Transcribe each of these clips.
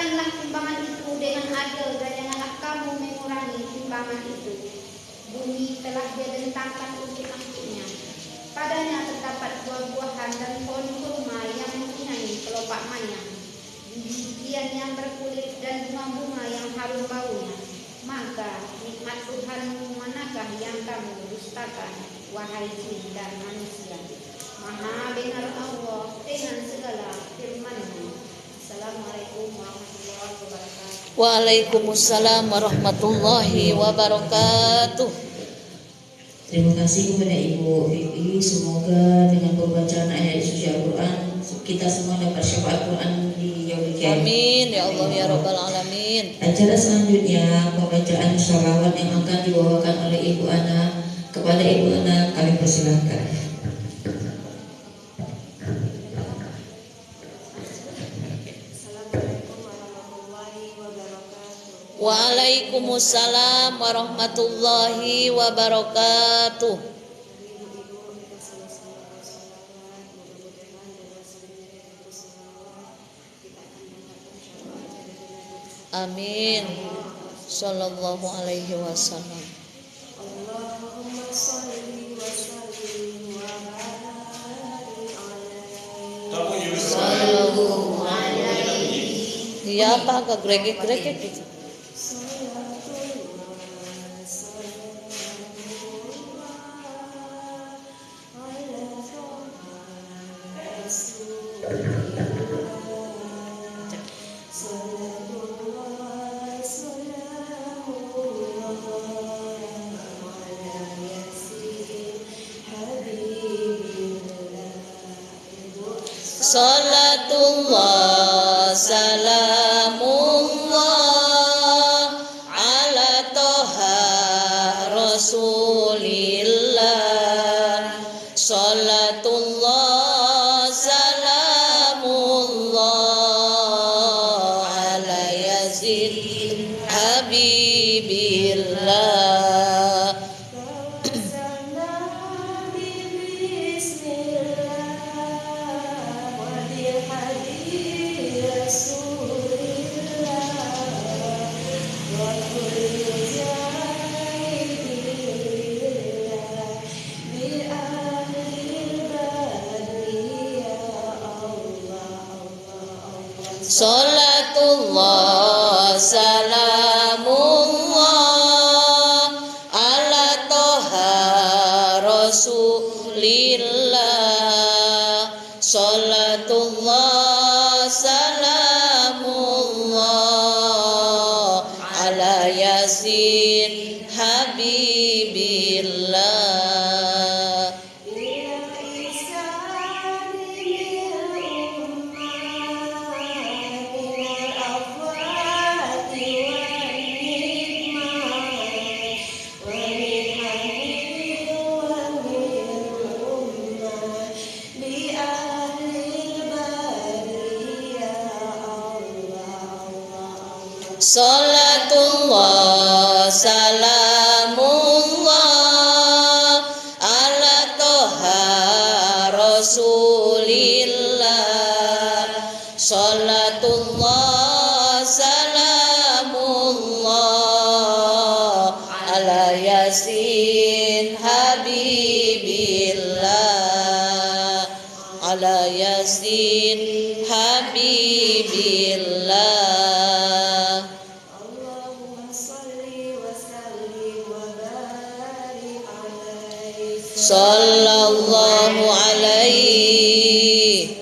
Letakkanlah timbangan itu dengan adil dan janganlah kamu mengurangi timbangan itu. Bumi telah Dia bentangkan untuk angkutnya. Padanya terdapat buah-buahan dan pohon kurma yang mempunyai kelopak maya, biji-bijian yang berkulit dan bunga-bunga yang harum baunya. Maka nikmat Tuhanmu manakah yang kamu dustakan, wahai jin dan manusia? Maha benar Allah dengan segala firman-Nya. Assalamualaikum warahmatullahi wabarakatuh. Waalaikumsalam warahmatullahi wabarakatuh. Terima kasih kepada Ibu Vivi. Semoga dengan pembacaan ayat suci Al-Quran kita semua dapat syafaat Quran di yaumil qiyamah. Amin ya Allah ya Rabbal alamin. Acara selanjutnya pembacaan sholawat yang akan dibawakan oleh Ibu Ana. Kepada Ibu Ana kami persilahkan. Waalaikumsalam warahmatullahi wabarakatuh. Amin. Sallallahu alaihi wasallam. Allahumma shalli wa sallim wa barik alaihi. Sallallahu alaihi. Iya apa agak gregek-gregek gitu. Salatullah salamullah ala toha rasulillah. Salatullah salamullah ala yazid habibillah. Salatullah salamullah ala toha rasulillah. Salatullah salamullah ala yasin habibillah. Salatullah salamullah ala toha rasulillah. Salatullah salamullah ala yasin habibillah. Ala yasin habibillah. Sallallahu alaihi.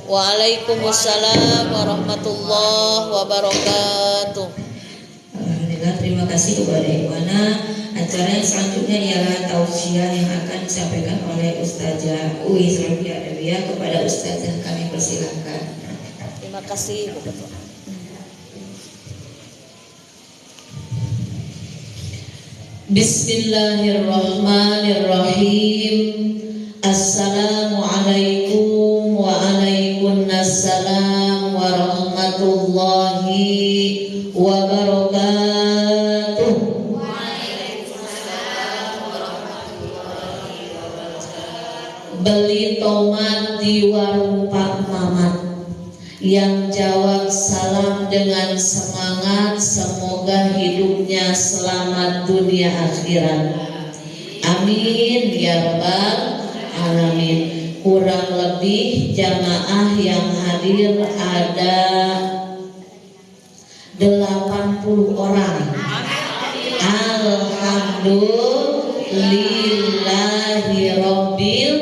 Waalaikumsalam warahmatullahi wabarakatuh. Alhamdulillah, terima kasih kepada Ibu Ana. Acara yang selanjutnya ialah tausiah yang akan disampaikan oleh Ustazah Uwis Rafiah Adawiyah. Kepada Ustazah kami persilahkan. Terima kasih Bu Ketua. Bismillahirrahmanirrahim. Assalamualaikum waalaikumsalam warahmatullahi wabarakatuh. Waalaikumsalam warahmatullahi wabarakatuh. Beli tomat di warung Pak Mamat yang jawab salam dengan semangat, semoga hidupnya selamat dunia akhirat. Amin ya rabbal alamin. Kurang lebih jamaah yang hadir ada 80 orang. Alhamdulillahirabbil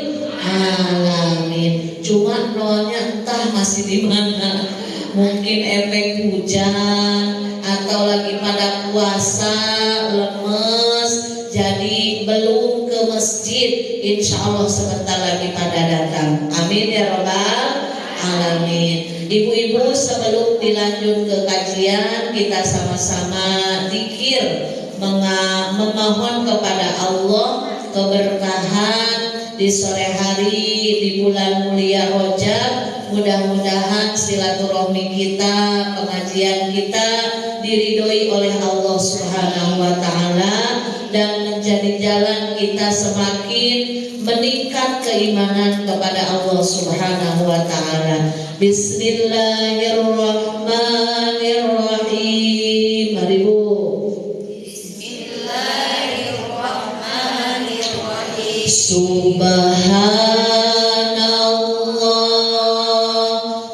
alamin. Cuma nolnya entah masih di mana. Mungkin efek hujan atau lagi pada puasa, lemes, jadi belum ke masjid. Insya Allah sebentar lagi pada datang. Amin ya rabbal alamin. Ibu-ibu, sebelum dilanjut ke kajian, kita sama-sama zikir memohon kepada Allah keberkahan di sore hari di bulan mulia Rajab. Mudah-mudahan silaturahmi kita, pengajian kita diridhoi oleh Allah Subhanahu wa taala dan menjadi jalan kita semakin meningkat keimanan kepada Allah Subhanahu wa taala. Bismillahirrahmanirrahim. Mari Bu. Bismillahirrahmanirrahim. Subhanallah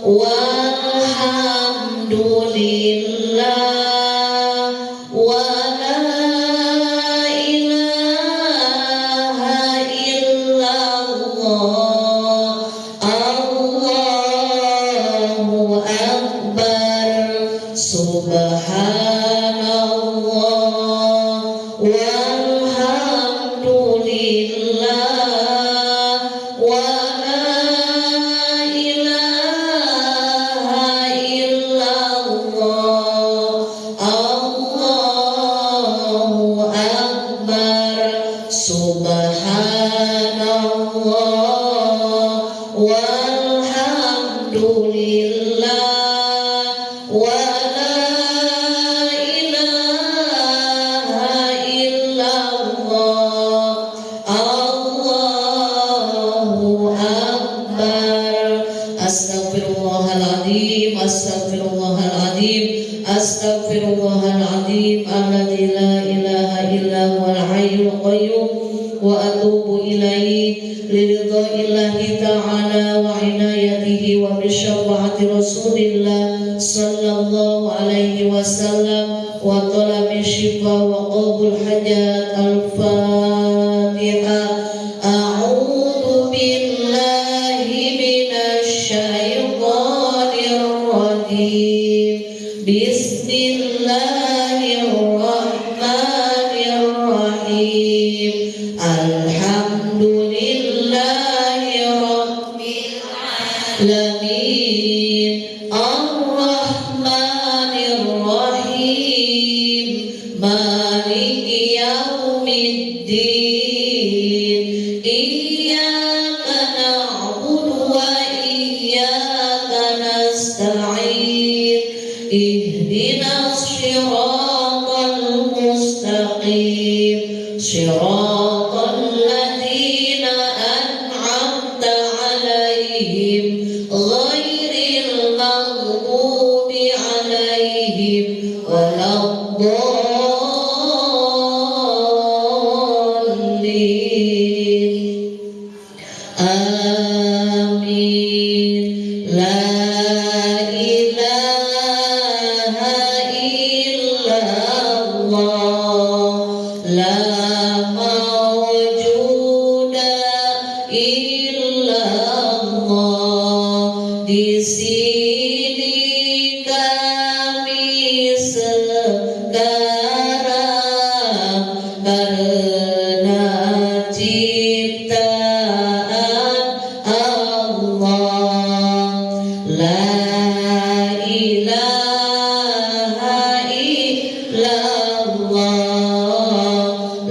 walhamdulillah wa la ilaha illallah. Allahu akbar. Subhanallah walhamdulillah wa la ilaha illallah. Allahu akbar. Subhanallah walhamdulillah wa la ilaha illallah. Allahu akbar. Astaghfirullahaladzim, astaghfirullahaladzim, astaghfirullahaladzim. Alladzi la ilaha illa huwal hayyul qayyum wa atubu ilaihi liridha'illahi ta'ala wa inayatihi wa bisyafaati rasulillah sallallahu alaihi wasallam wa talabi syifa wa qabul hajat. Al-Fatihah. A'udzu billahi minasy syaithanir rajim. Bismillahirrahmanirrahim. Alhamdulillahi rabbil alamin. Ar-Rahmanir Rahim. Maliki yaumiddin. Iyyaka na'budu wa iyyaka nasta'in. Ihdinas shiratal mustaqim. Shiratal ladzina an'amta 'alaihim ghairil maghdubi 'alaihim waladdallin. Amin. La ilaha illallah. La mawjuda illallah. Di sini kami sekarang karena ciptaan Allah. La ilaha illallah.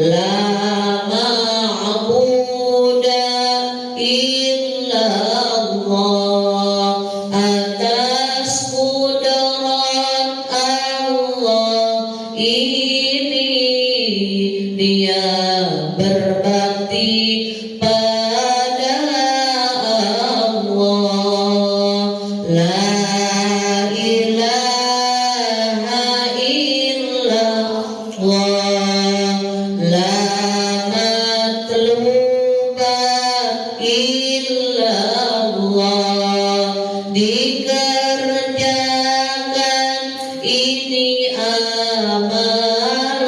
La ma'buda illallah. Atas kudrat Allah ini dia berbakti pada Allah. La dikerjakan ini amalan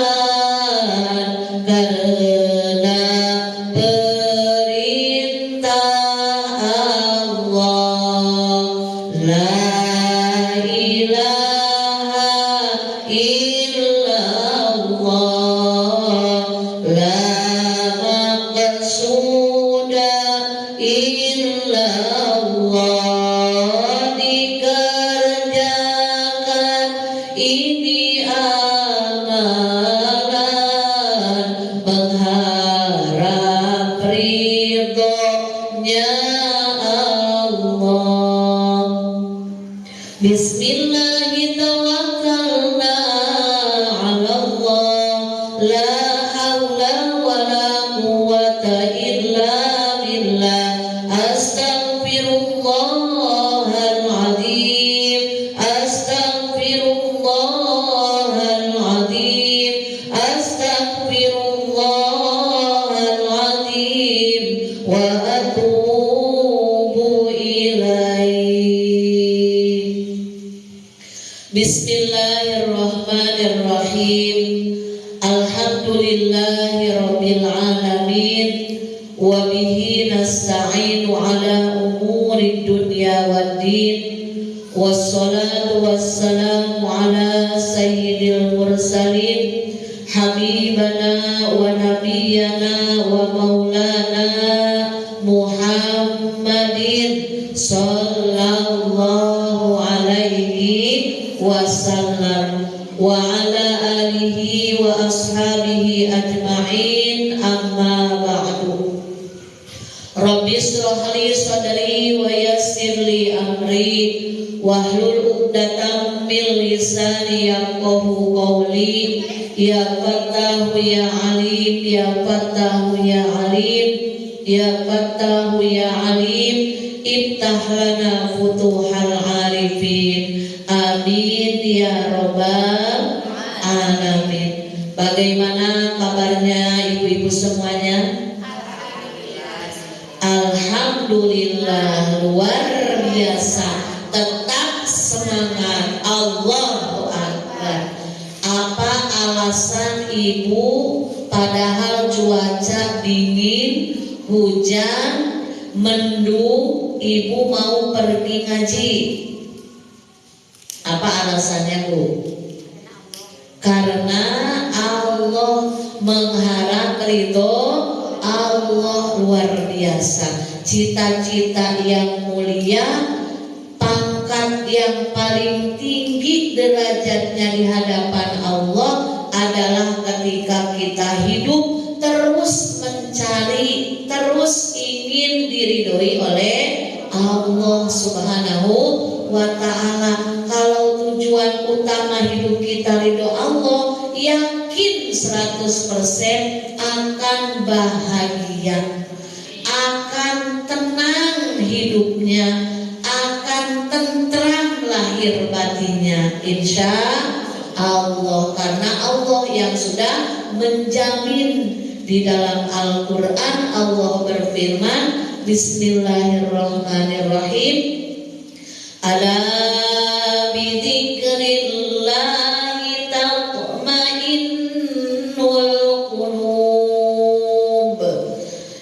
karena perintah Allah. La ilaha illallah, la maqsuda illallah, dikerjakan ini amalan mengharap ridhonya Allah. Bismillahirrahmanirrahim. Ala Allah, la haula wala quwwata illa billah. Astaghfirullahal azim, astaghfirullahal azim, astaghfirullahal azim wa atubu ilaih. Bismillahirrahmanirrahim. Alhamdulillahi rabbil alamin wa bihi nasta'inu ala umuri dunya waddin, wassalatu wassalamu ala sayyidil mursalin habibana wa nabiyyana wa maulana Muhammadin sallallahu alaihi wasallam wa ala alihi wa ashabihi ajma'in, amma ba'du. Rabbi shrah li sadri wa yassir li amri wahlul 'uqdatam min lisani yafqahu qawli. Ya Fattahu ya Alim, ya Fattahu ya Alim, ya Fattahu ya Alim, iftah lana futuhal arifin. Amin ya Rabbal alamin. Bagaimana kabarnya ibu-ibu semuanya? Alhamdulillah, luar biasa. Tetap semangat. Allahu Akbar. Apa alasan ibu padahal cuaca dingin, hujan, mendung, ibu mau pergi ngaji? Apa alasannya, Bu? Karena Allah, mengharap ridho Allah. Luar biasa. Cita-cita yang mulia, pangkat yang paling tinggi derajatnya di hadapan Allah adalah ketika kita hidup terus mencari, terus ingin diridhoi oleh Allah Subhanahu wa ta'ala. Kalau tujuan utama hidup kita ridho Allah, yakin 100% akan bahagia, akan tenang hidupnya, akan tentram lahir batinnya, insya Allah. Karena Allah yang sudah menjamin. Di dalam Al-Quran Allah berfirman, Bismillahirrahmanirrahim, ala bidzikrillahi tatma'innul qulub.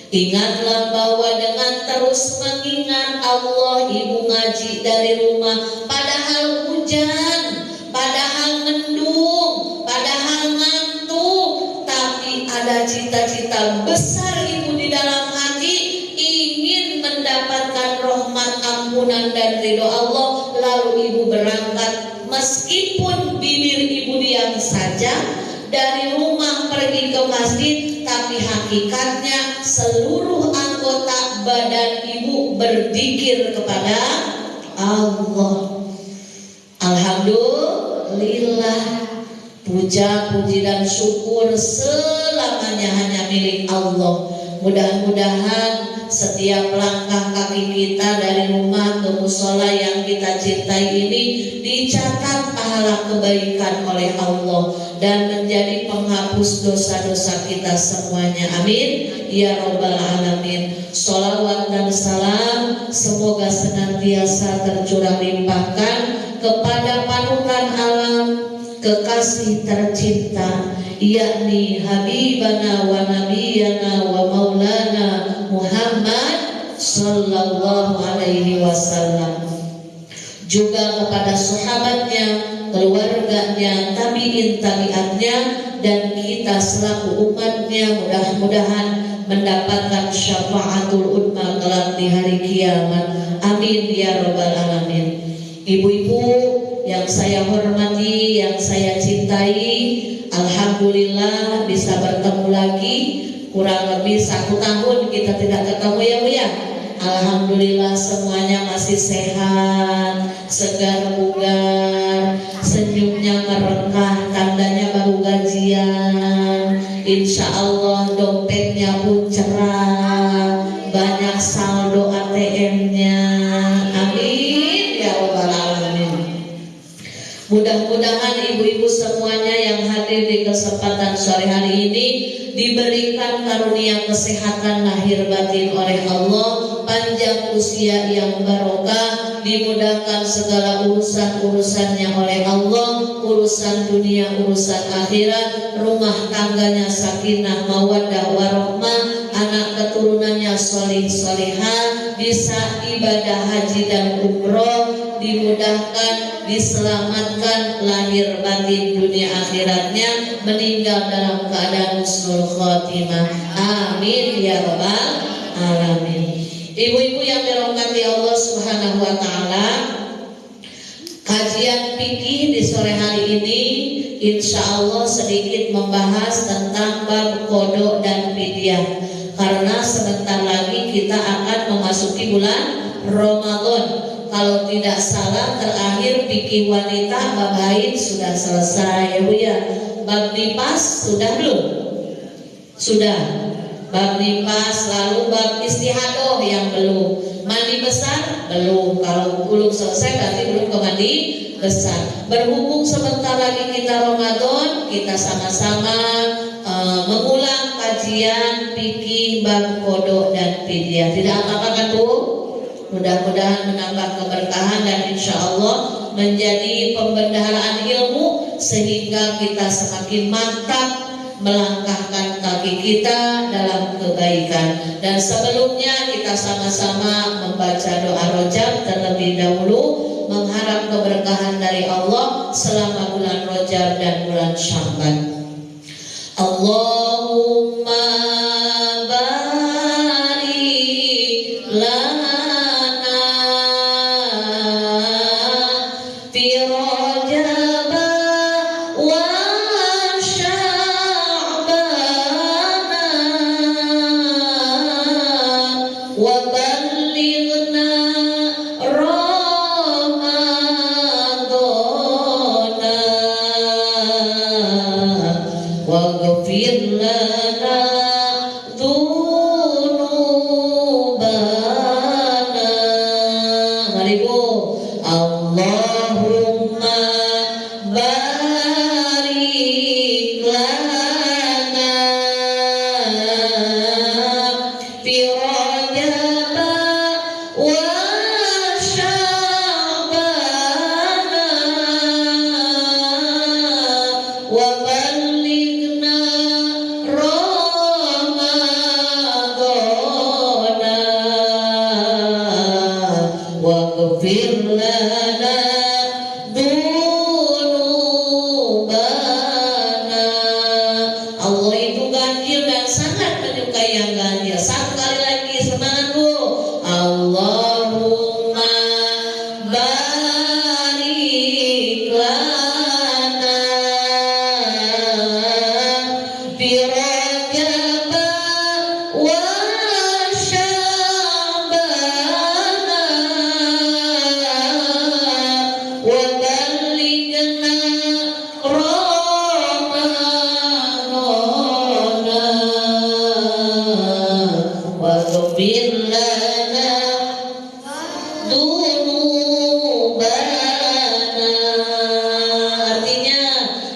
Ingatlah bahwa dengan terus mengingat Allah ibu ngaji dari rumah, padahal hujan, padahal mendung, padahal ngantuk, tapi ada cita-cita besar ibu di dalam hati, ingin mendapatkan rahmat, ampunan dan ridho Allah. Lalu ibu berangkat, meskipun bibir ibu diam saja, dari rumah pergi ke masjid, tapi hakikatnya seluruh anggota badan ibu berzikir kepada Allah. Alhamdulillah, puja, puji dan syukur selamanya hanya milik Allah. Mudah-mudahan setiap langkah kaki kita dari rumah ke musola yang kita cintai ini dicatat pahala kebaikan oleh Allah dan menjadi penghapus dosa-dosa kita semuanya. Amin ya robbal alamin. Sholawat dan salam semoga senantiasa tercurah limpahkan kepada panutan alam, kekasih tercinta, yakni Habibana wa Nabiyana wa Maulana Muhammad sallallahu alaihi wasallam. Juga kepada sahabatnya, keluarganya, tabi'in tabi'atnya, dan kita selaku umatnya mudah-mudahan mendapatkan syafaatul udma kelak di hari kiamat. Amin ya robbal alamin. Ibu-ibu yang saya hormati, yang saya cintai, alhamdulillah bisa bertemu lagi. Kurang lebih 1 tahun kita tidak ketemu ya Bu ya. Alhamdulillah semuanya masih sehat, segar bugar, senyumnya merengkah, tandanya baru gajian. Insya Allah dompetnya pun cerah, banyak saldo ATM-nya. Amin ya robbal alamin. Mudah-mudahan ibu-ibu semuanya yang hadir di kesempatan sore hari ini diberikan karunia kesehatan lahir batin oleh Allah, panjang usia yang barokah, dimudahkan segala urusan-urusannya oleh Allah, urusan dunia, urusan akhirat, rumah tangganya sakinah mawaddah warahmah, anak keturunannya sholih sholihah, bisa ibadah haji dan umroh, dimudahkan, diselamatkan lahir batin dunia akhiratnya, meninggal dalam keadaan husnul khotimah. Amin ya rabbal alamin. Ibu-ibu yang dirahmati Allah Subhanahu wa taala, kajian fikih di sore hari ini insya Allah sedikit membahas tentang bab qada dan fidyah, karena sebentar lagi kita akan memasuki bulan Ramadan. Kalau tidak salah terakhir fikih wanita bab haid sudah selesai ya Bu ya. Bab nifas sudah belum? Sudah. Bab nifas, lalu bab istihadah yang belum. Mandi besar belum. Kalau belum selesai berarti belum ke mandi besar. Berhubung sebentar lagi kita Ramadan, kita sama-sama mengulang kajian fikih bab qada dan fidyah. Tidak apa-apa kan Bu? Mudah-mudahan menambah keberkahan dan insya Allah menjadi pembendaharaan ilmu sehingga kita semakin mantap melangkahkan kaki kita dalam kebaikan. Dan sebelumnya kita sama-sama membaca doa Rajab terlebih dahulu, mengharap keberkahan dari Allah selama bulan Rajab dan bulan Sya'ban. Allahumma barik lana waghfir lana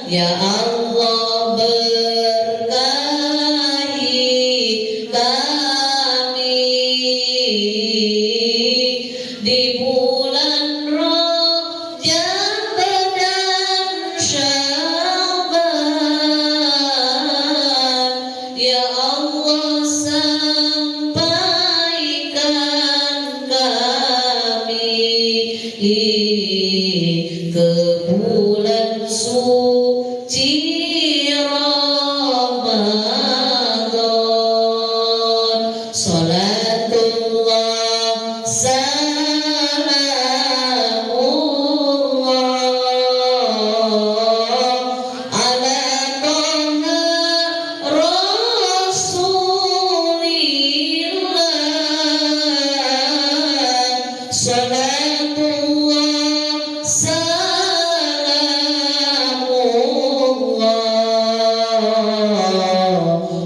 Ya Allah berkahi kami di bulan Rajab dan Sya'ban. Ya Allah sampaikan kami ke bulan suci Ramadan. Salatullah salamullah ala toha rasulillah. Salatullah salamullah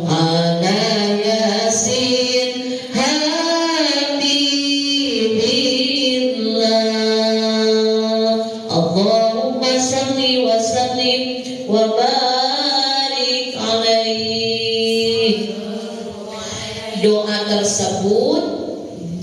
ala yasin habibillah. Allahumma salli wa sallim wa barik alaihi. Doa tersebut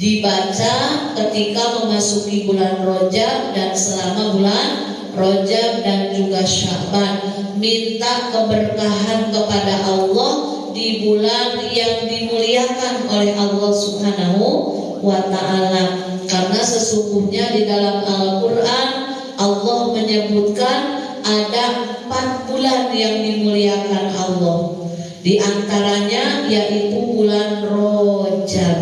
dibaca ketika memasuki bulan Rajab dan selama bulan Rajab dan juga Sya'ban. Minta keberkahan kepada Allah di bulan yang dimuliakan oleh Allah Subhanahu wa ta'ala. Karena sesungguhnya di dalam Al-Quran Allah menyebutkan ada 4 bulan yang dimuliakan Allah. Di antaranya yaitu bulan Rajab.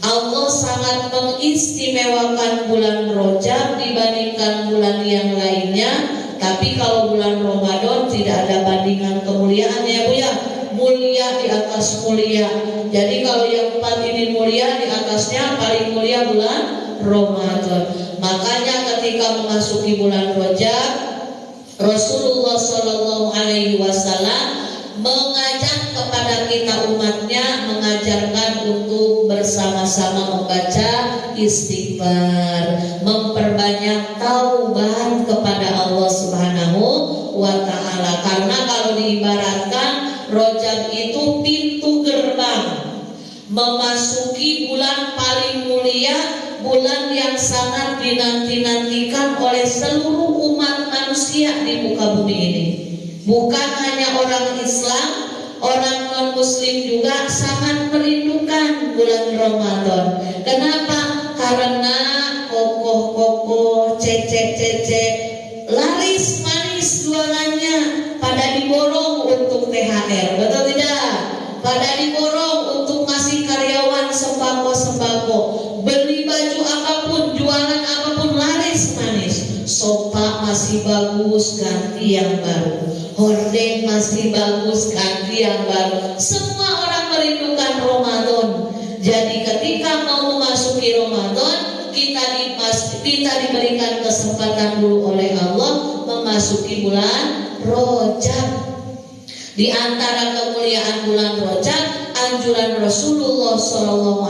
Allah sangat mengistimewakan bulan Rajab dibandingkan bulan yang lainnya. Tapi kalau bulan Ramadan tidak ada bandingan kemuliaan ya Bu ya. Mulia di atas mulia. Jadi kalau yang 4 ini mulia, di atasnya paling mulia bulan Ramadan. Makanya ketika memasuki bulan Rajab, Rasulullah Shallallahu Alaihi Wasallam mengajak kepada kita umatnya, mengajarkan untuk bersama-sama membaca istighfar, memperbanyak taubat kepada Allah Subhanahu wa ta'ala. Karena kalau diibaratkan Rajab itu pintu gerbang memasuki bulan paling mulia, bulan yang sangat dinanti-nantikan oleh seluruh umat manusia di muka bumi ini. Bukan hanya orang Islam, orang non-Muslim juga sangat merindukan bulan Ramadan. Kenapa? Karena kokoh-kokoh, cecek-cecek, laris manis jualannya, pada diborong untuk THR, betul tidak? Pada diborong untuk ngasih karyawan sembako-sembako, beli baju apapun, jualan apapun, laris manis. Sofa masih bagus, ganti yang baru. Hordeng masih bagus, ganti yang baru. Semua orang merindukan Ramadan. Jadi ketika mau memasuki Ramadan, kita diberikan kesempatan dulu oleh Allah memasuki bulan Rajab. Di antara kemuliaan bulan Rajab, anjuran Rasulullah SAW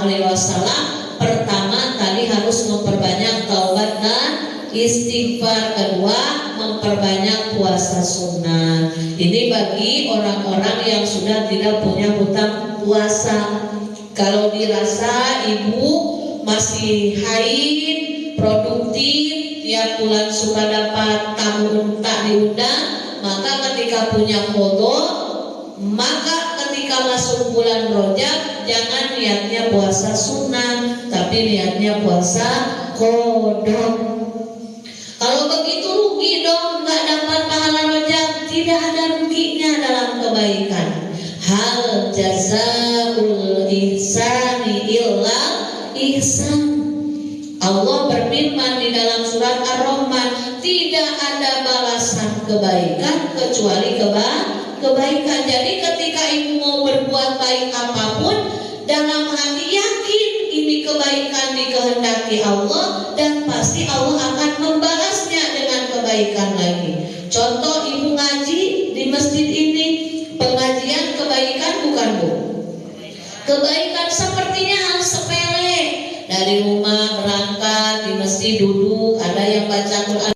pertama tadi harus memperbanyak taubat dan istighfar. Kedua, memperbanyak puasa sunnah. Ini bagi orang-orang yang sudah tidak punya hutang puasa. Kalau dirasa ibu masih haid, produktif, tiap bulan suka dapat tamu tak diundang, maka ketika punya qadha, maka ketika masuk bulan Rajab jangan niatnya puasa sunnah, tapi niatnya puasa qadha. Kalau begitu rugi dong, nggak dapat pahala Rajab. Tidak ada ruginya dalam kebaikan. Hal jazaul ihsani illa ihsan. Allah berfirman di dalam surat Ar-Rahman, tidak ada balasan kebaikan kecuali kebaikan. Jadi ketika ibu mau berbuat baik apapun, dalam hati yakin ini kebaikan dikehendaki Allah, dan pasti Allah akan membalasnya dengan kebaikan lagi. Contoh, ibu ngaji di masjid ini, pengajian kebaikan bukan Bu? Kebaikan sepertinya hal sepele. Dari rumah berangkat, di masjid duduk, ada yang baca Quran.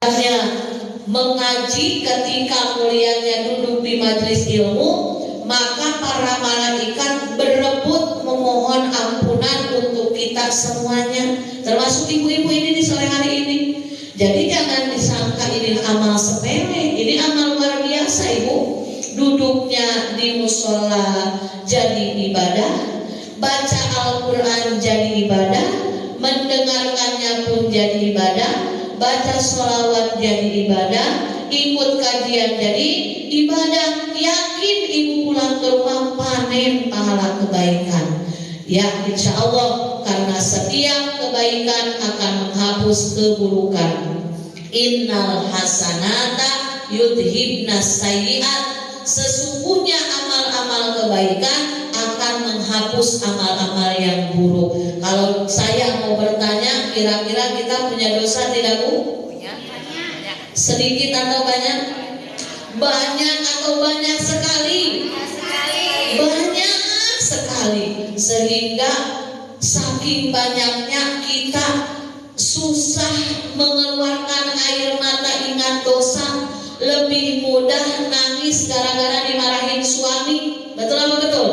mulianya mengaji, ketika mulianya duduk di majelis ilmu, maka para malaikat berebut memohon ampunan untuk kita semuanya, termasuk ibu-ibu ini di sore hari ini. Jadi jangan disangka ini amal sepele, ini amal luar biasa ibu. Duduknya di musola jadi ibadah, baca Al-Quran jadi ibadah, mendengarkannya pun jadi ibadah, baca sholawat jadi ibadah, ikut kajian jadi ibadah. Yakin ibu pulang ke rumah panen pahala kebaikan. Ya insya Allah, karena setiap kebaikan akan menghapus keburukan. Innal hasanata yudhibna sayyi'at. Sesungguhnya amal-amal kebaikan akan menghapus amal-amal yang buruk. Kalau saya mau bertanya, kira-kira kita punya dosa tidak Bu? Sedikit atau banyak? Banyak atau banyak sekali? Banyak sekali. Sehingga saking banyaknya kita susah mengeluarkan air mata ingat dosa. Lebih mudah nangis gara-gara dimarahin suami. Betul apa betul?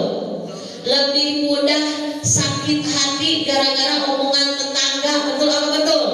Lebih mudah sakit hati gara-gara omongan tetangga. Betul apa betul?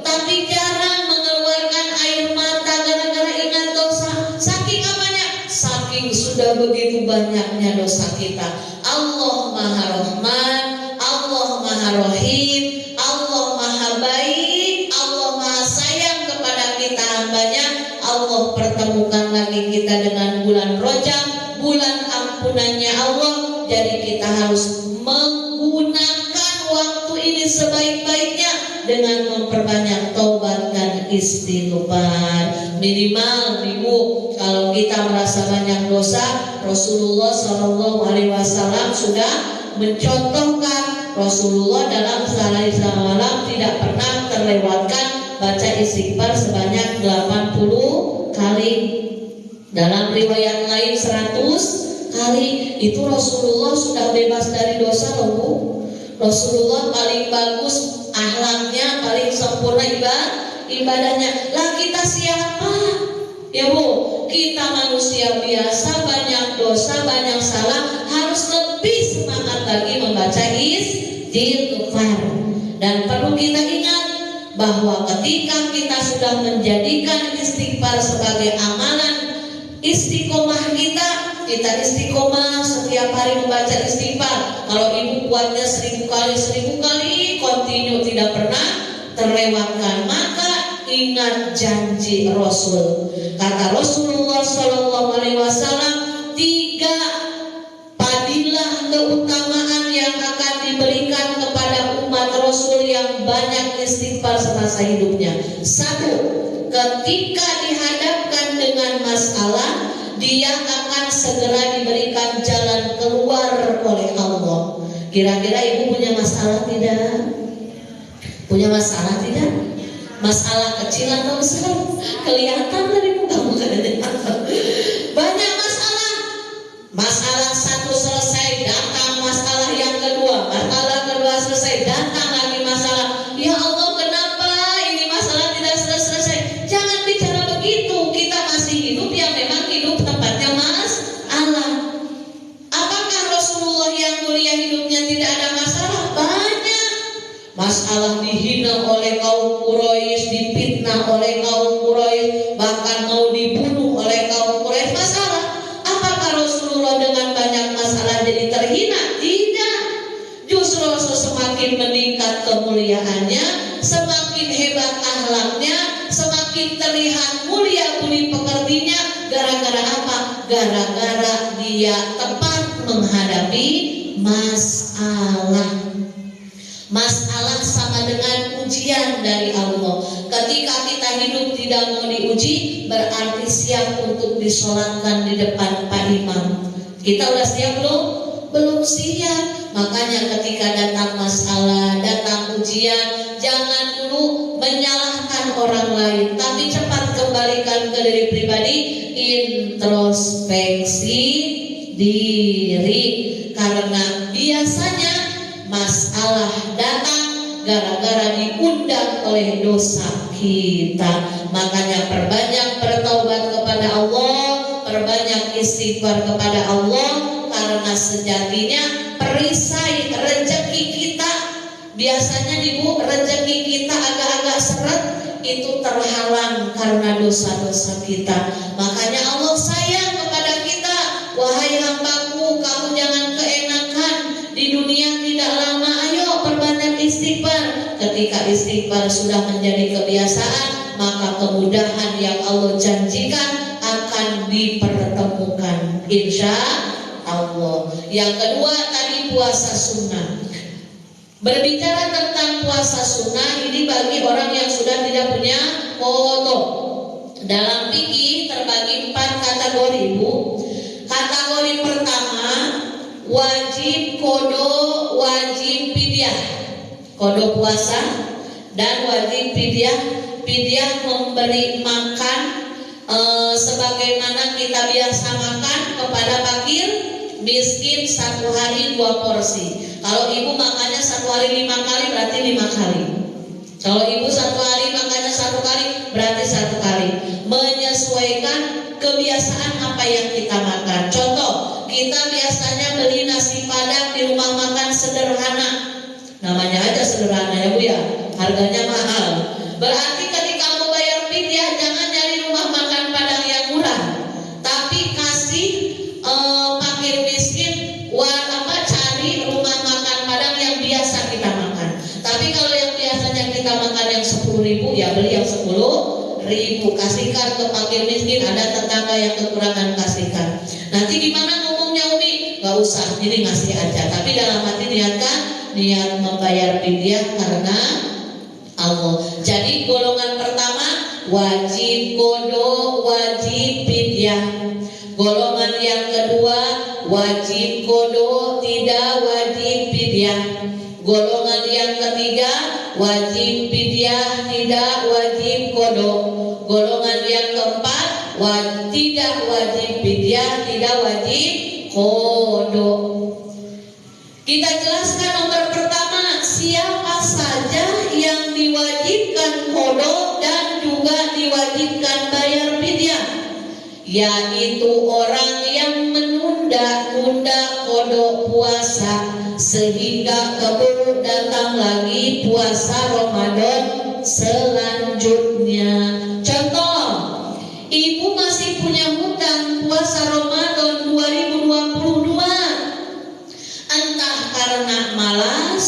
Tapi jarang mengeluarkan air mata gara-gara ingat dosa. Saking apanya? Saking sudah begitu banyaknya dosa kita. Allah Maha Rahman, Allah Maha Rahim, Allah Maha Baik, Allah Maha Sayang kepada kita hambanya. Allah pertemukan lagi kita dengan bulan Rajab, bulan ampunannya Allah. Jadi kita harus menggunakan waktu ini sebaik-baiknya dengan memperbanyak taubat dan istighfar. Minimal ibu, kalau kita merasa banyak dosa, Rasulullah SAW sudah mencontohkan. Rasulullah dalam sehari semalam tidak pernah terlewatkan baca istighfar sebanyak 80 kali. Dalam riwayat lain 100 kali. Itu Rasulullah sudah bebas dari dosa loh Bu. Rasulullah paling bagus akhlaknya, paling sempurna ibadahnya. Lah kita siapa? Ya Bu, kita manusia biasa, banyak dosa, banyak salah, harus lebih semangat lagi membaca istighfar. Dan perlu kita ingat bahwa ketika kita sudah menjadikan istighfar sebagai amalan istiqomah kita istiqomah setiap hari membaca istighfar. Kalau ibu kuatnya 1000 kali kontinu tidak pernah terlewatkan, maka ingat janji Rasul. Kata Rasulullah SAW, 3 padilah keutamaan yang akan diberikan kepada umat Rasul yang banyak istighfar semasa hidupnya. 1, ketika dihadapkan dengan masalah, dia akan segera diberikan jalan keluar oleh Allah. Kira-kira ibu punya masalah tidak? Punya masalah tidak? Masalah kecil atau besar? Kelihatan dari muka-muka banyak masalah. Masalah 1 selesai, datang masalah yang kedua. Masalah kedua selesai, datang lagi masalah. Ya Allah, kenapa ini masalah tidak selesai? Jangan bicara begitu. Kita masih hidup, yang memang hidup tempatnya masalah. Apakah Rasulullah yang mulia hidupnya tidak ada masalah? Banyak. Masalah dihina oleh kaum Quraisy, difitnah oleh kaum Quraisy, bahkan mau dibunuh oleh kaum Quraisy. Masalah. Apakah Rasulullah dengan banyak masalah jadi terhina? Tidak. Justru Rasul semakin meningkat kemuliaannya, semakin hebat akhlaknya, semakin terlihat mulia budi pekertinya. Gara-gara apa? Gara-gara dia tepat menghadapi masalah. Masalah sama dengan ujian dari Allah. Ketika kita hidup tidak mau diuji, berarti siap untuk disolatkan di depan Pak Imam. Kita udah siap belum? Belum siap. Makanya ketika datang masalah, datang ujian, jangan dulu menyalahkan orang lain, tapi cepat kembalikan ke diri pribadi, introspeksi diri. Karena biasanya masalah datang gara-gara diundang oleh dosa kita. Makanya perbanyak bertaubat kepada Allah, perbanyak istighfar kepada Allah, karena sejatinya perisai rezeki kita, biasanya ibu rezeki kita agak-agak seret, itu terhalang karena dosa-dosa kita. Makanya Allah sayang kepada kita. Wahai hambaku, kamu jangan keenakan di dunia tidak lama, ayo perbanyak istighfar. Ketika istighfar sudah menjadi kebiasaan, maka kemudahan yang Allah janjikan akan dipertemukan, insya Allah. Yang kedua tadi puasa sunnah. Berbicara tentang puasa sunnah ini bagi orang yang sudah tidak punya kodok. Dalam fikih terbagi 4 kategori, ibu. Kategori pertama wajib kodok, wajib fidyah. Kodok puasa dan wajib fidyah. Fidyah memberi makan sebagaimana kita biasa makan kepada fakir miskin 1 hari 2 porsi. Kalau ibu makannya 1 hari 5 kali berarti 5 kali. Kalau ibu 1 hari makannya 1 kali berarti 1 kali. Menyesuaikan kebiasaan apa yang kita makan. Contoh, kita biasanya beli nasi padang di rumah makan sederhana. Namanya aja sederhana ya bu ya, harganya mahal. Berarti ketika mau bayar fidyah jangan nyari rumah makan padang yang murah, tapi kasih fakir miskin cari rumah makan padang yang biasa kita makan. Tapi kalau yang biasanya kita makan yang 10.000, ya beli yang 10.000, kasihkan ke fakir miskin. Ada tetangga yang kekurangan, kasihkan. Nanti gimana ngomongnya Umi? Gak usah, ini ngasih aja. Tapi dalam hati niatkan niat membayar fidyah karena Allah. Jadi golongan pertama wajib qada, wajib fidyah. Golongan yang kedua wajib qada, tidak wajib fidyah. Golongan yang ketiga wajib fidyah, tidak wajib qada. Golongan yang keempat tidak wajib fidyah, tidak wajib qada. Kita jelaskan nomor pertama, siapa saja yang diwajibkan qada dan juga diwajibkan bayar fidyah, yaitu orang yang menunda-nunda qada puasa sehingga keburu datang lagi puasa Ramadan selanjutnya. Contoh, ibu masih punya hutang puasa Ramadan 2022. Entah karena malas,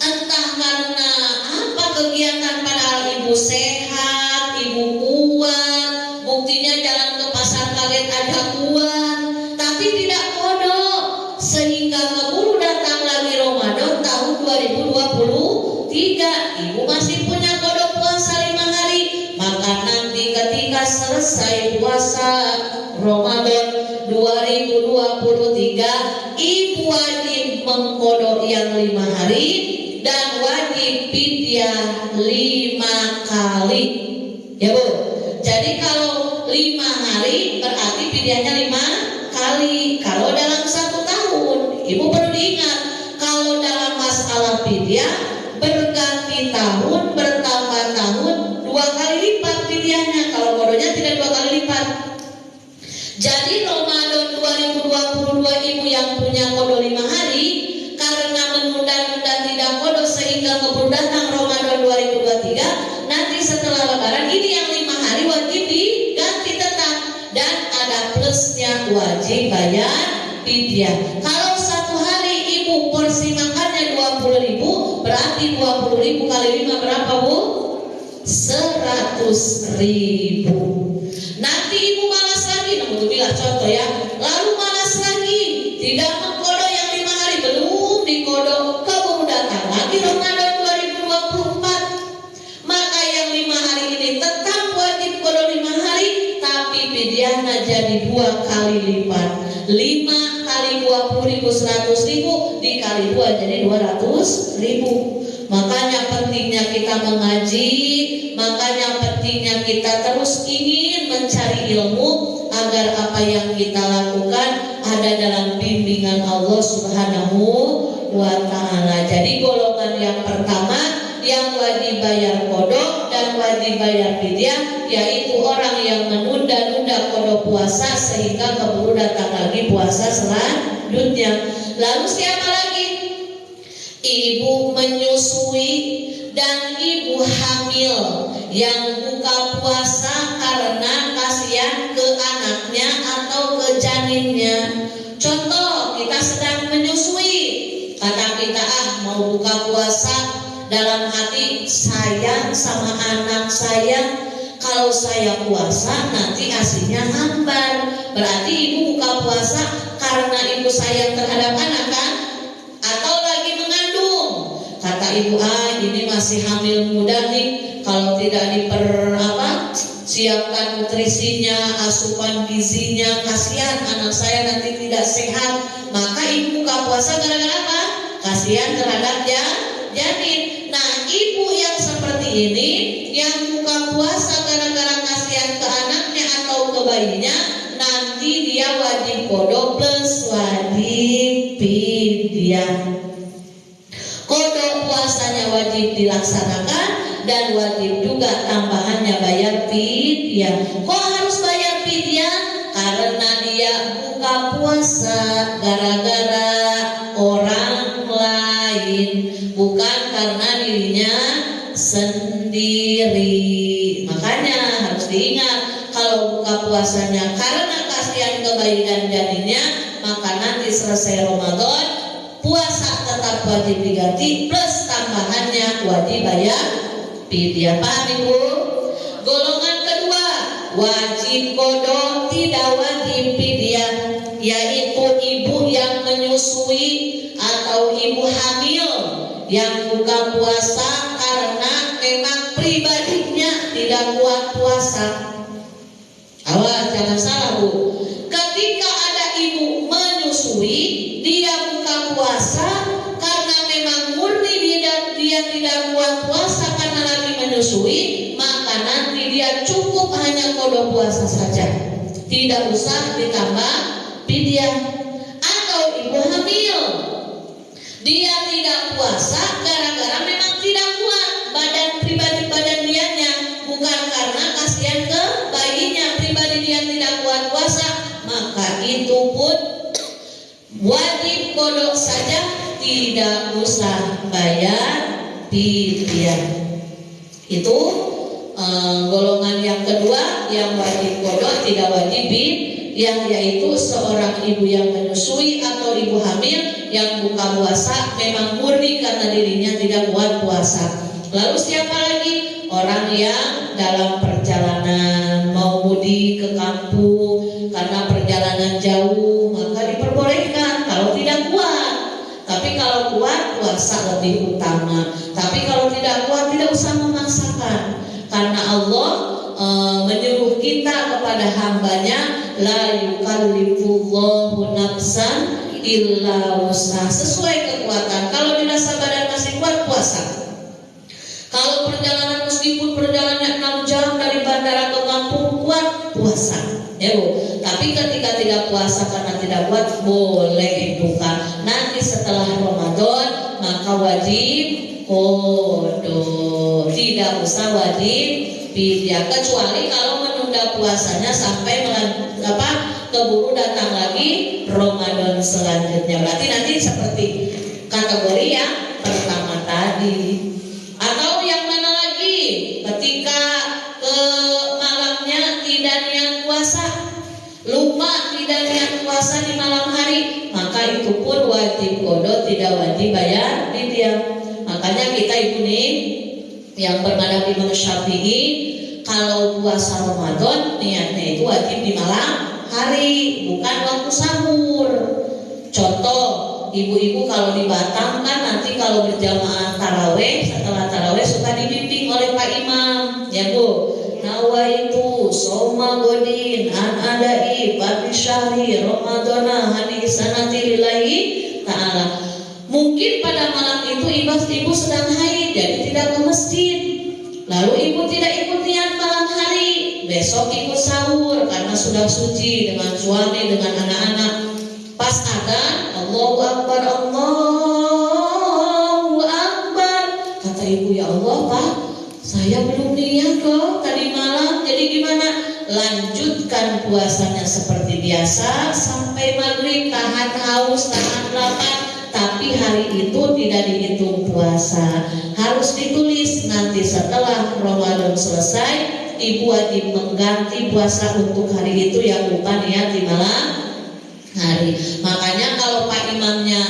entah karena apa kegiatan, padahal ibu sehat, ibu kuat, buktinya jalan ke pasar kaget ada uang, tapi tidak kodok, sehingga keburu datang lagi Ramadan tahun 2023, ibu masih punya kodok puasa 5 hari. Maka nanti ketika selesai puasa Ramadan 2023, ibu wajib mengkodok yang 5 hari dan wajib fidyah 5 kali, ya bu. Jadi kalau 5 hari berarti fidyahnya 5 kali. Kalau dalam 1 tahun, ibu perlu diingat, kalau dalam masalah fidyah berganti tahun, bertambah tahun, 2 kali lipat fidyahnya. Kalau kodonya tidak 2 kali lipat. Jadi Ramadan 2022 ibu yang punya kodo 5 hari, karena menunda-nunda tidak kodo sehingga keburu datang Ramadan 2023, nanti setelah lebaran ini yang 5 hari wajib diganti tetap, dan ada plusnya wajib bayar fidyah. Kalau 1 hari ibu porsi makannya 20.000, berarti 20.000 kali 5 berapa bu? 100.000. Nanti ibu malas lagi, alhamdulillah contoh ya, lalu malas lagi, tidak mengkodok yang 5 hari, belum dikodok, keburu datang lagi Ramadan 2024, maka yang 5 hari ini tetap wajib kodok 5 hari, tapi fidyahnya jadi 2 kali lipat. 5 kali 20.000 100.000 dikali 2 jadi 200.000. Makanya pentingnya kita mengaji, makanya pentingnya kita terus ingin mencari ilmu agar apa yang kita lakukan ada dalam bimbingan Allah Subhanahu wa ta'ala. Jadi golongan yang pertama yang wajib bayar kodok dan wajib bayar fidyah, yaitu orang yang menunda-nunda kodok puasa sehingga keburu datang lagi puasa selanjutnya. Lalu siapa lagi? Ibu menyusui dan ibu hamil yang buka puasa karena kasihan ke anaknya atau ke janinnya. Contoh, kita sedang menyusui, kata kita mau buka puasa, dalam hati sayang sama anak saya, kalau saya puasa nanti asinya hambar. Berarti ibu buka puasa karena ibu sayang terhadap anak kan? Atau lagi mengandung, kata ibu ini masih hamil muda nih, kalau tidak siapkan nutrisinya, asupan gizinya, kasihan anak saya nanti tidak sehat. Maka ibu buka puasa gara-gara apa? Kasihan terhadap janin. Nah, ibu yang seperti ini yang buka puasa gara-gara kasihan ke anaknya atau ke bayinya, nanti dia wajib kodok plus wajib fidyah. Kodok puasanya wajib dilaksanakan dan wajib juga tambahannya bayar fidyah. Kok harus bayar fidyah? Karena dia buka puasa gara-gara orang lain, bukan karena dirinya sendiri. Makanya harus diingat, kalau buka puasanya karena kasihan ke bayi dan janinnya, maka nanti selesai Ramadan puasa tetap wajib diganti plus tambahannya wajib bayar fidyah. Paham Ibu? Golongan kedua, wajib kodok tidak wajib fidyah, yaitu ibu yang menyusui atau ibu hamil yang buka puasa karena memang pribadinya tidak kuat puasa. Awas jangan salah Bu, ketika ada ibu menyusui, dia buka puasa karena memang murni dia tidak kuat puasa karena lagi menyusui, maka nanti dia cukup hanya kodok puasa saja, tidak usah ditambah fidyah. Atau ibu hamil, dia tidak puasa gara-gara memang tidak kuat pribadi badan dianya, bukan karena kasihan ke bayinya, pribadi dia tidak kuat puasa, maka itu pun wajib kodok saja, tidak usah bayar fidyah. Itu golongan yang kedua yang wajib kodok tidak wajib fidyah, yaitu seorang ibu yang menyusui atau ibu hamil yang buka puasa memang murni karena dirinya tidak kuat puasa. Lalu siapa lagi? Orang yang dalam perjalanan mau mudik ke kampung karena perjalanan jauh, maka diperbolehkan kalau tidak kuat. Tapi kalau kuat, puasa lebih utama. Tapi kalau tidak kuat, tidak usah memaksakan. Karena Allah menyuruh kita kepada hambanya, la yukallifullahu nafsan illa wus'aha, sesuai kekuatan. Kalau dirasa badan masih kuat, puasa. Kalau perjalanan meskipun perjalanannya 6 jam dari bandara ke kampung, kuat, puasa. Ya Bu. Tapi ketika tidak puasa karena tidak kuat, boleh buka. Nanti setelah Ramadan maka wajib kodok, tidak usah wajib fidyah, kecuali kalau menunda puasanya sampai keburu datang lagi Ramadan selanjutnya. Berarti nanti seperti kategori yang pertama tadi. Atau yang mana lagi? Ketika ke malamnya tidak niat puasa, lupa tidak niat puasa di malam hari, maka itu pun wajib kodok, tidak wajib bayar fidyah. Makanya kita ibu nih yang bermadhab Imam Syafi'i, kalau puasa Ramadan niatnya itu wajib di malam hari, bukan waktu sahur. Contoh, ibu-ibu kalau di Batam kan nanti kalau berjamaah taraweh, setelah taraweh suka dibimbing oleh Pak Imam, ya Bu. Nawaitu soma godin an adai fati syahri Ramadana hani sanati lillahi ta'ala. Mungkin pada malam itu ibu sedang haid, jadi tidak ke masjid. Lalu ibu tidak ikut niat malam hari, besok ikut sahur karena sudah suci dengan suami, dengan anak-anak. Pas adzan, Allahu Akbar, Allahu Akbar, kata ibu, ya Allah Pak, saya belum niat kok tadi malam, jadi gimana? Lanjutkan puasanya seperti biasa sampai maghrib, tahan haus, tahan lapar, tapi hari itu tidak dihitung puasa, harus ditulis. Nanti setelah Ramadan selesai, ibu wajib mengganti puasa untuk hari itu yang lupa niat di malam hari. Makanya kalau Pak Imamnya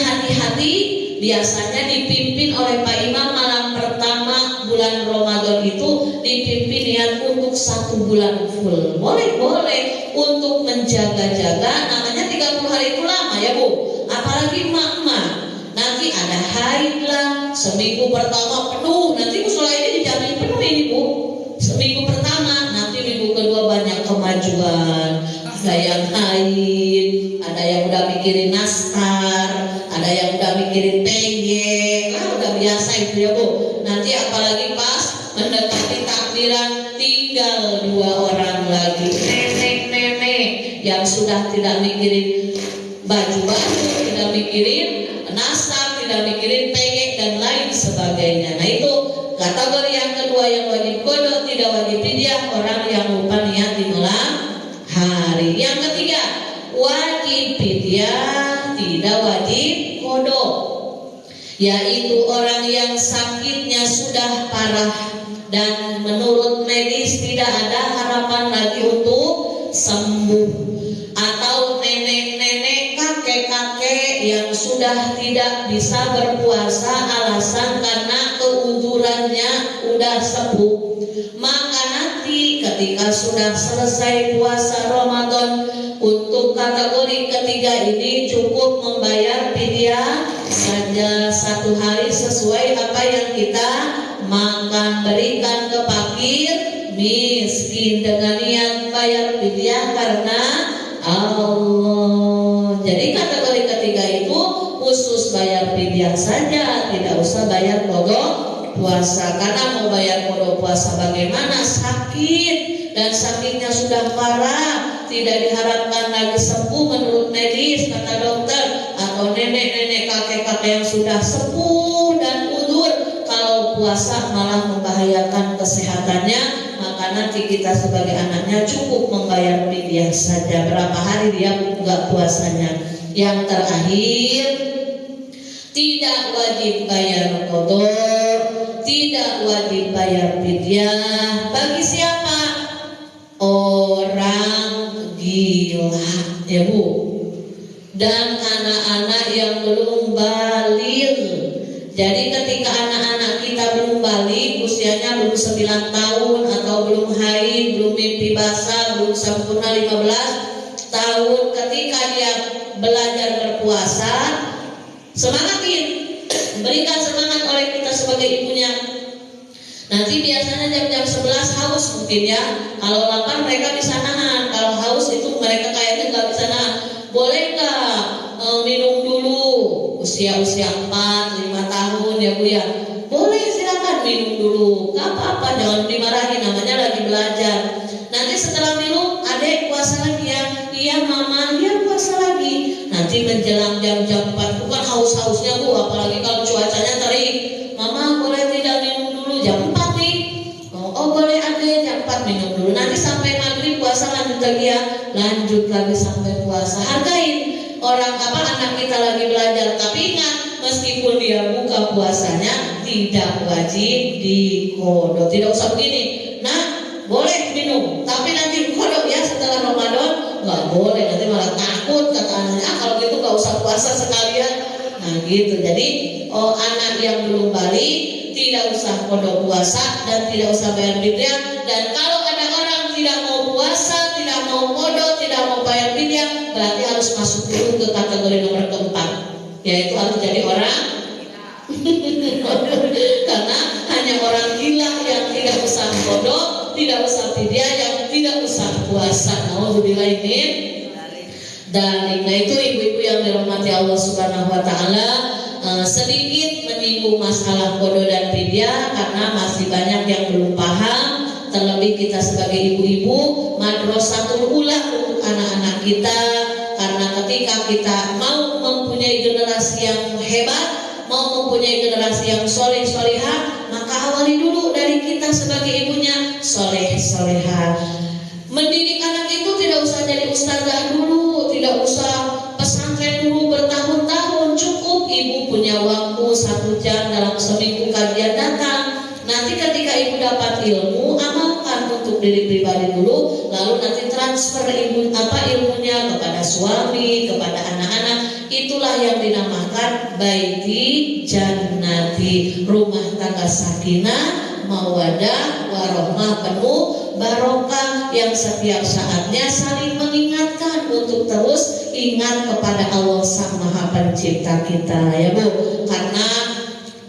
hati-hati, biasanya dipimpin oleh Pak Imam malam pertama bulan Ramadan itu dipimpin niat untuk 1 bulan full. Boleh untuk menjaga-jaga, namanya 30 hari itu lama ya Bu. Apalagi emak-emak, nanti ada haid lah, seminggu pertama penuh, nanti musola ini dijamin penuh ini Bu. Seminggu pertama, nanti minggu kedua banyak kemajuan, ada yang haid, ada yang udah mikirin nastar, ada yang udah mikirin PG, udah biasa itu ya Bu. Nanti apalagi pas mendekati takbiran, tinggal 2 orang lagi, nenek-nenek yang sudah tidak mikirin baju-baju, tidak mikirin nastar, tidak mikirin PG dan lain sebagainya. Nah itu kategori yang kedua yang wajib qada, tidak wajib fidyah, orang yang lupa niat di malam hari. Yang ketiga, wajib fidyah, tidak wajib qada, yaitu orang yang sakitnya sudah parah dan menurut medis tidak ada harapan lagi untuk sembuh, atau nenek-nenek, kakek-kakek yang sudah tidak bisa berpuasa alasan karena keuzurannya udah sepuh. Maka nanti ketika sudah selesai puasa Ramadan, untuk kategori ketiga ini cukup membayar fidyah saja 1 hari sesuai apa yang kita makan, berikan ke fakir miskin dengan niat bayar fidyah karena Allah. Jadi kategori ketiga itu khusus bayar fidyah saja, tidak usah bayar qada puasa. Karena mau bayar qada puasa bagaimana? Sakit, dan sakitnya sudah parah, tidak diharapkan lagi sembuh menurut medis kata dokter, atau nenek-nenek, kakek-kakek yang sudah sepuh dan udur, kalau puasa malah membahayakan kesehatannya, maka nanti kita sebagai anaknya cukup membayar fidyah saja. Berapa hari dia enggak puasanya. Yang terakhir, tidak wajib bayar qada, tidak wajib bayar fidyah bagi siapa? Orang gila ya Bu, dan anak-anak yang belum baligh. Jadi ketika anak-anak kita belum baligh, usianya belum 9 tahun atau belum haid, belum mimpi basah, belum sempurna 15 tahun, ketika dia belajar berpuasa, semangatin, berikan semangat oleh kita sebagai ibunya. Nanti biasanya jam-jam 11 haus mungkin ya. Kalau lapar mereka bisa nahan, kalau haus itu mereka kayaknya nggak bisa nahan. Boleh nggak minum dulu usia-usia 4-5 tahun ya Bu ya? Boleh, silakan minum dulu, nggak apa-apa, jangan dimarahin, namanya lagi belajar. Nanti setelah minum, adek puasa lagi ya? Iya mama, dia puasa lagi. Nanti menjelang jam-jam 4 bukan haus-hausnya Bu, apalagi kalau cuacanya terik. Mama boleh tidak minum dulu jam 4 nih? Oh boleh adek, jam 4 minum dulu. Nanti sampai maghrib puasa lanjut lagi ya, lanjut lagi sampai puasa. Hargain orang anak kita lagi belajar, tapi ingat, meskipun dia buka puasanya tidak wajib diqada. Tidak usah begini, nah boleh minum, tapi nanti qada ya setelah Ramadan. Nggak boleh, nanti malah takut kata anaknya, kalau gitu nggak usah puasa sekalian. Nah gitu. Jadi anak yang belum balik tidak usah qada puasa dan tidak usah bayar fidyah. Dan kalau ada orang tidak mau puasa, tidak mau qada, tidak mau bayar fidyah, berarti harus masuk dulu ke kategori nomor keempat, yaitu harus jadi orang karena hanya orang gila yang tidak usah qada, tidak usah fidyah, yang tidak usah puasa. Nauzubillahi dan itu ibu-ibu yang dirahmati Allah Subhanahu wa taala, sedikit menyinggung masalah qada dan fidyah karena masih banyak yang belum paham. Terlebih kita sebagai ibu-ibu, madrasatul ula untuk anak-anak kita, karena ketika kita mau mempunyai generasi yang hebat, mau mempunyai generasi yang soleh solehah, maka awali dulu dari kita sebagai ibunya soleh solehah. Mendidik anak itu tidak usah jadi ustazah dulu, tidak usah pesantren dulu bertahun-tahun, cukup ibu punya waktu 1 jam dalam seminggu kajian datang. Nanti ketika ibu dapat ilmu, amalkan untuk diri pribadi dulu, lalu nanti transfer ilmunya kepada suami, kepada anak-anak. Itulah yang dinamakan baiti jannati, rumah tangga sakinah, mawadah, warohmah, penuh barokah, yang setiap saatnya saling mengingatkan untuk terus ingat kepada Allah Sang Maha Pencipta kita, ya Bu. Karena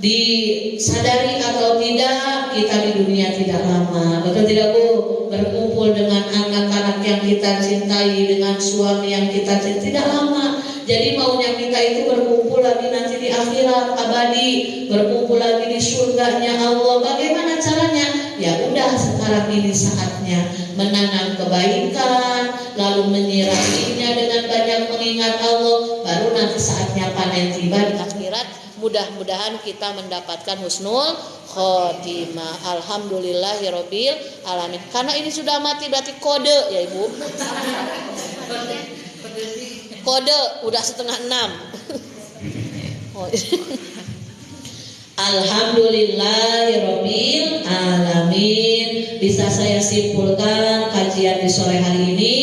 disadari atau tidak, kita di dunia tidak lama, betul tidak Bu? Berkumpul dengan anak-anak yang kita cintai, dengan suami yang kita cintai, tidak lama. Jadi maunya kita itu berkumpul lagi nanti di akhirat abadi, berkumpul lagi di surganya Allah. Bagaimana caranya? Ya udah, sekarang ini saatnya menanam kebaikan, lalu menyiraminya dengan banyak mengingat Allah, baru nanti saatnya panen tiba di akhirat. Mudah-mudahan kita mendapatkan husnul khotimah. Alhamdulillahirabbil alamin. Karena ini sudah mati berarti kode ya Ibu. Kode udah 5:30. Alhamdulillahirabbil alamin. Bisa saya simpulkan kajian di sore hari ini,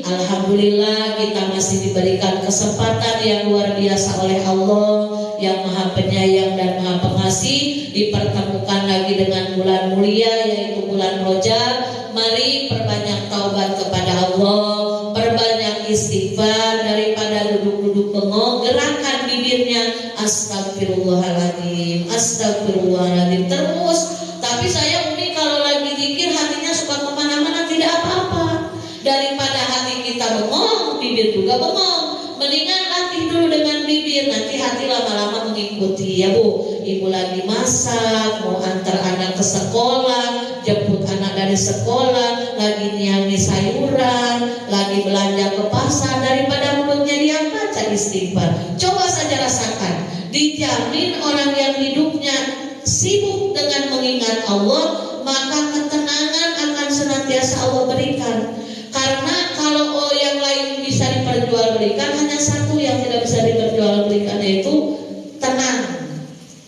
alhamdulillah kita masih diberikan kesempatan yang luar biasa oleh Allah yang Maha Penyayang dan Maha Pengasih, dipertemukan lagi dengan bulan mulia yaitu bulan Rajab. Mari perbanyak taubat kepada Allah, perbanyak istighfar, daripada duduk-duduk bengong, gerakan bibirnya astagfirullahaladzim, astagfirullahaladzim terus. Tapi saya Umi kalau lagi zikir hatinya suka kemana-mana, tidak apa-apa. Daripada hati kita bengong, bibir juga bengong, mendingan latih dulu dengan bibir, nanti hati lama-lama mengikuti ya Bu. Ibu lagi masak, mau antar anak ke sekolah, jemput anak dari sekolah, lagi nyiangi sayuran, lagi belanja ke pasar, daripada mulutnya diam baca istighfar. Coba saja rasakan, dijamin orang yang hidupnya sibuk dengan mengingat Allah, maka ketenangan akan senantiasa Allah berikan. Karena kalau yang lain bisa diperjualbelikan, hanya satu yang tidak bisa diperjualbelikan, yaitu tenang.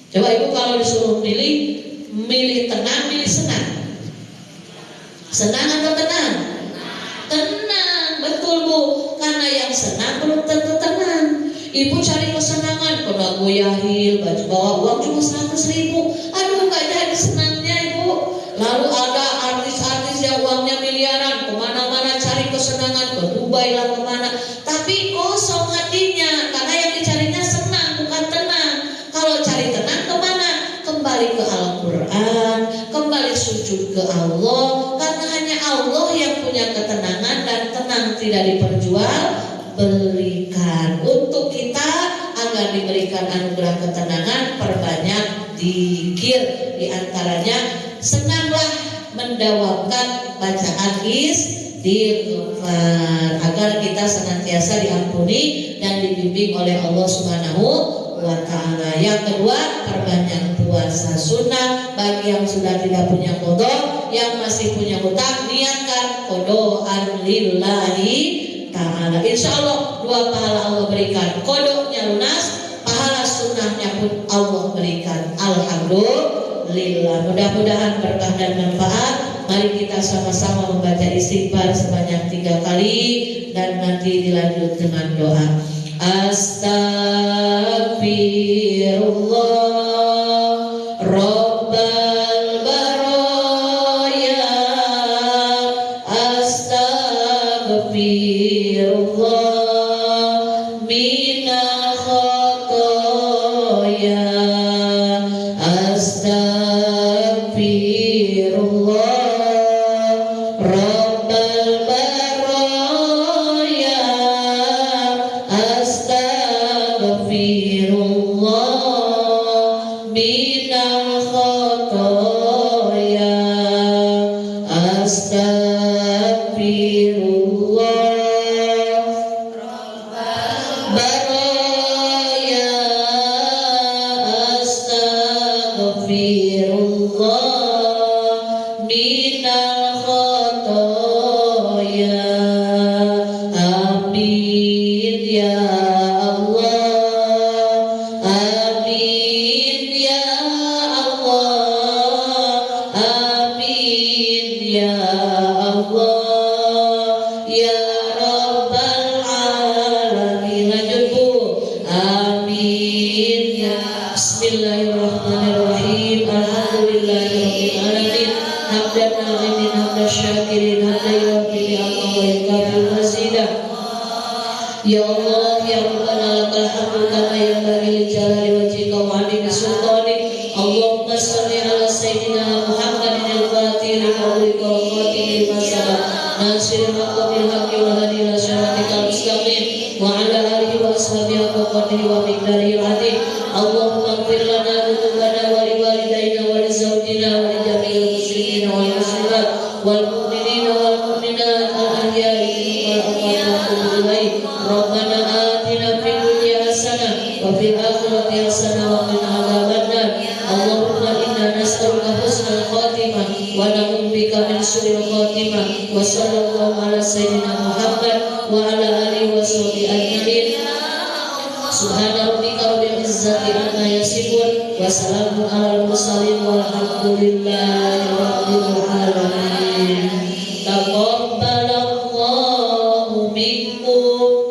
Coba Ibu kalau disuruh milih tenang, milih senang. Senang atau tenang? Tenang, betul Bu. Karena yang senang belum tentu tenang. Ibu cari kesenangan, kena goyahil, bawa uang cuma 100.000. Aduh, nggak jadi senangnya Ibu. Lalu ada artis-artis yang uangnya miliaran, kemana-mana cari kesenangan, ke Dubai lah kemana. Tapi kosong hatinya, karena yang dicarinya senang bukan tenang. Kalau cari tenang kemana? Kembali ke Al-Quran, kembali sujud ke Allah. Karena hanya Allah yang punya ketenangan, dan tenang tidak diperjualbelikan. Untuk kita agar diberikan anugerah ketenangan, perbanyak zikir. Di antaranya senanglah mendawamkan bacaan istighfar agar kita senantiasa diampuni dan dibimbing oleh Allah Subhanahu wa ta'ala. Yang kedua, perbanyak puasa sunnah. Bagi yang sudah tidak punya qada, yang masih punya hutang, niatkan qada'an lillahi ta'ala. Insya Allah 2 pahala Allah berikan. Qada'nya lunas, pahala sunnahnya pun Allah berikan. Alhamdulillah. Mudah-mudahan berkah dan manfaat. Mari kita sama-sama membaca istighfar sebanyak 3 kali, dan nanti dilanjut dengan doa. Astagfirullah Rabbal baraya, astagfirullah minal khotoya, astagfirullah Rabbal baraya, astagfirullah minal khotoya, astagfirullah baraya, mazidah. Ya Allah ya Rabbana lakal hamdu kama yanbaghi li jalali wajhika wa 'azimi sultanik. Allahumma shalli ala sayyidina Muhammadin al-fatih lima ulika wa khatimi lima sabaq nasiril haqqi bil haqqi wa hadi ila siratikal mustaqim wa ala alihi wa ashabihi wa qadrihi wa miqdarihi al-'azim. Allahumma ighfir lana dhunubana wa li walidayna wa li zawjina wa li jami'il muslimina wal muslimat wal mu'minina wal mu'minat al-ahya'i minhum wal amwat ilaik. Rabbana atina fid dunya hasanah wa fil akhirati hasanah wa qina adzabannar. Allahumma inna nas'aluka husnal khatimah wa na'udzubika min su'il khatimah. Wa sallallahu ala sayyidina Muhammad wa ala alihi wa sahbihi ajma'in. Subhana rabbika rabbil izzati amma yasifun wa salamun alal mursalin walhamdulillahi rabbil alamin. Taqabbalallahu minkum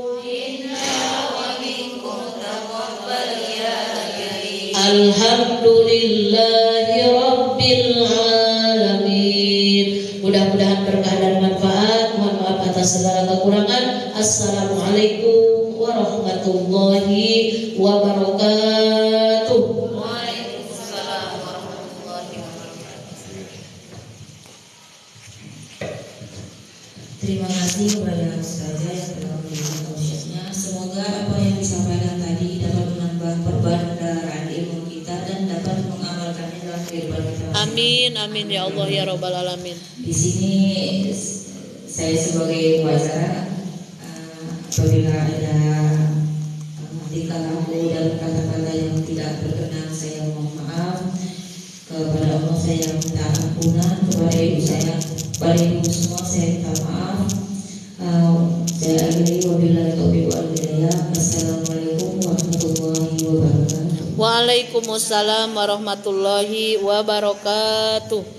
alhamdulillahi rabbil alamin. Mudah-mudahan berkah dan manfaat. Mohon maaf atas segala kekurangan. Assalamualaikum warahmatullahi wabarakatuh. Waalaikumsalam warahmatullahi wabarakatuh. Terima kasih kepada Ustazah yang telah memberikan tausiahnya. Semoga apa yang disampaikan tadi dapat menambah perbandaran ilmu kita dan dapat mengamalkannya dalam kehidupan kita. Amin amin ya Allah ya Rabbal alamin. Di sini saya sebagai wawancara, apabila ada tingkah laku dan kata-kata yang tidak berkenan, saya mohon maaf. Kepada Allah saya minta ampunan, kepada ibu saya, kepada ibu semua saya minta maaf. Saya akhiri wabillahi taufiq wal hidayah. Assalamualaikum warahmatullahi wabarakatuh. Waalaikumsalam warahmatullahi wabarakatuh.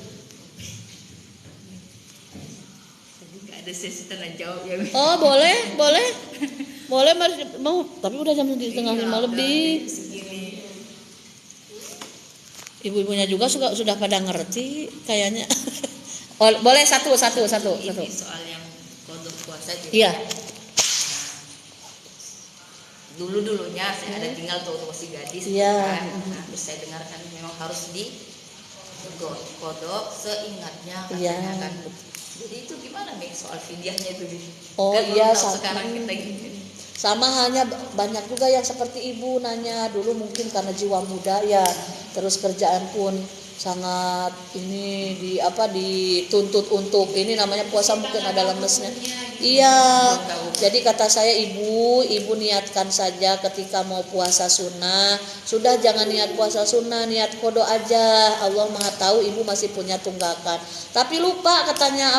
Ada sesi tanya jawab ya. Oh boleh mau, tapi udah jam 4:30 lebih. Ibu-ibunya juga sudah pada ngerti kayaknya. Oh, boleh satu. Ini soal yang kodok puasa juga. Iya. Dulunya saya ada tinggal tuh masih gadis. Iya. Kan? Nah, terus saya dengarkan memang harus di kodok seingatnya katanya Iya. kan. Jadi itu gimana nih soal fidyahnya itu? Oh kan iya, sekarang kita gini. sama halnya banyak juga yang seperti ibu nanya dulu, mungkin karena jiwa muda ya, terus kerjaan pun sangat ini dituntut untuk ini namanya puasa, mungkin ada lemesnya. Iya, jadi kata saya ibu niatkan saja ketika mau puasa sunnah, sudah jangan niat puasa sunnah, niat qada aja. Allah Maha tahu ibu masih punya tunggakan. Tapi lupa katanya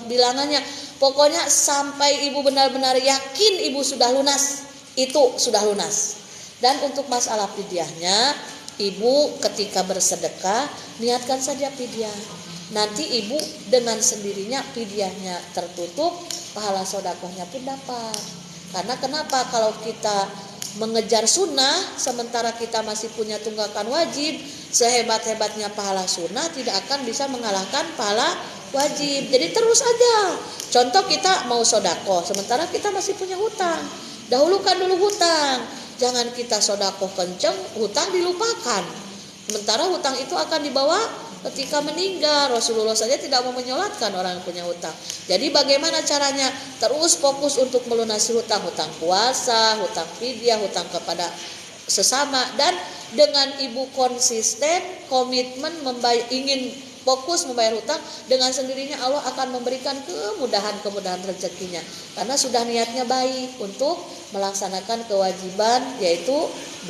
bilangannya. Pokoknya sampai ibu benar-benar yakin ibu sudah lunas, itu sudah lunas. Dan untuk masalah fidyahnya, ibu ketika bersedekah niatkan saja fidyah. Nanti ibu dengan sendirinya fidyahnya tertutup, pahala sedekahnya pun dapat. Karena kenapa? Kalau kita mengejar sunnah sementara kita masih punya tunggakan wajib, sehebat-hebatnya pahala sunnah tidak akan bisa mengalahkan pahala wajib. Jadi terus aja. Contoh kita mau sedekah sementara kita masih punya hutang. Dahulukan dulu hutang. Jangan kita sedekah kenceng, hutang dilupakan. Sementara hutang itu akan dibawa ketika meninggal. Rasulullah saja tidak mau menyolatkan orang yang punya hutang. Jadi bagaimana caranya? Terus fokus untuk melunasi hutang puasa, hutang fidyah, hutang kepada sesama, dan dengan ibu konsisten, komitmen ingin fokus membayar hutang, dengan sendirinya Allah akan memberikan kemudahan rezekinya karena sudah niatnya baik untuk melaksanakan kewajiban, yaitu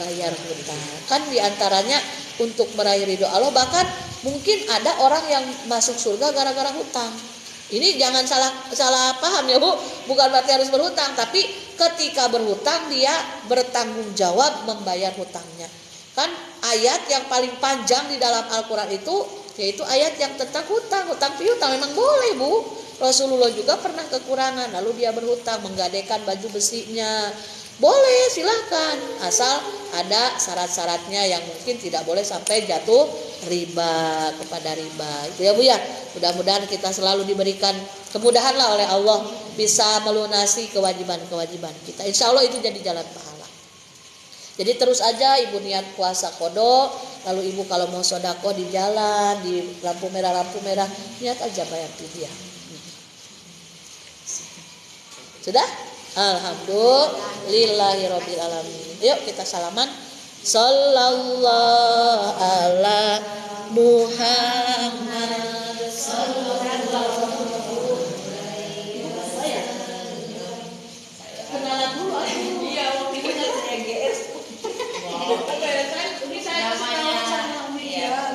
bayar hutang. Kan diantaranya untuk meraih ridho Allah. Bahkan mungkin ada orang yang masuk surga gara-gara hutang. Ini jangan salah paham ya Bu, bukan berarti harus berhutang, tapi ketika berhutang dia bertanggung jawab membayar hutangnya. Kan ayat yang paling panjang di dalam Al-Quran itu yaitu ayat yang tentang hutang piutang. Memang boleh Bu, Rasulullah juga pernah kekurangan lalu dia berhutang, menggadaikan baju besinya. Boleh, silahkan, asal ada syarat-syaratnya yang mungkin tidak boleh sampai jatuh riba kepada riba. Itu ya Bu ya. Mudah-mudahan kita selalu diberikan kemudahan lah oleh Allah bisa melunasi kewajiban-kewajiban kita. Insya Allah itu jadi jalan pahala. Jadi terus aja ibu niat puasa kodok, lalu ibu kalau mau sodako di jalan, di lampu merah niat aja bayar fidyah. Sudah? Alhamdulillahirabbil alamin. Yuk kita salaman. Sallallahu ala Muhammad sallallahu alaihi wasallam. Kenalan dulu. Iya, waktu itu saya GS. Ini saya sama dia.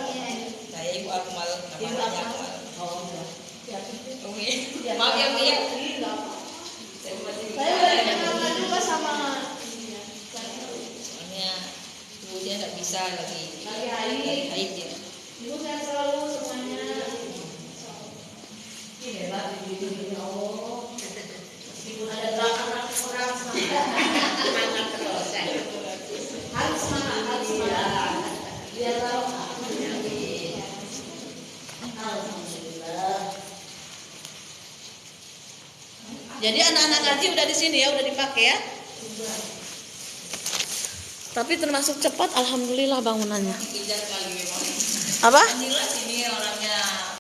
Saya Ibu Akmal, namanya Akmal. Oh, ya. Maaf ya, Bu ya. Saya udah kenalan juga sama Soalnya ibunya nggak bisa lagi haid ya. ibu, saya selalu semuanya. Ini hebat ibu ya Allah. Meskipun ada 800 orang semangat terus. Harus semangat. Biar tahu. Alhamdulillah. Jadi anak-anak ngaji udah di sini ya, udah dipakai ya. Tapi termasuk cepat, alhamdulillah bangunannya. Dikejar lagi memang. Apa? Jelas ini orangnya